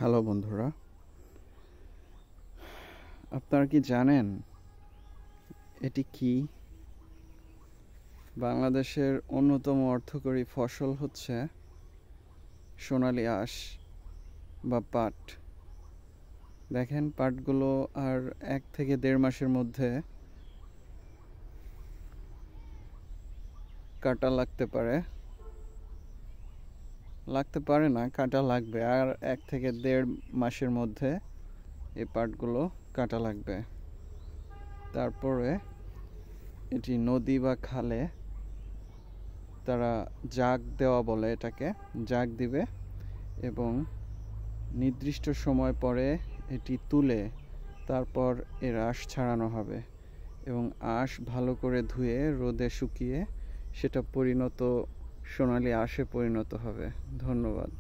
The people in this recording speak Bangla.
হ্যালো বন্ধুরা, আপনারা কি জানেন এটি কি? বাংলাদেশের অন্যতম অর্থকরী ফসল হচ্ছে সোনালী আঁশ বা পাট। দেখেন, পাটগুলো আর 1 থেকে 1.5 মাসের মধ্যে কাটা লাগতে পারে না, কাটা লাগবে। আর 1 থেকে 1.5 মাসের মধ্যে এই পাটগুলো কাটা লাগবে। তারপরে এটি নদী বা খালে তারা জাগ দেওয়া বলে, এটাকে জাগ দিবে এবং নির্দিষ্ট সময় পরে এটি তুলে তারপর এর আঁশ ছাড়ানো হবে এবং আঁশ ভালো করে ধুয়ে রোদে শুকিয়ে সেটা সোনালী আঁশে পরিণত হবে। ধন্যবাদ।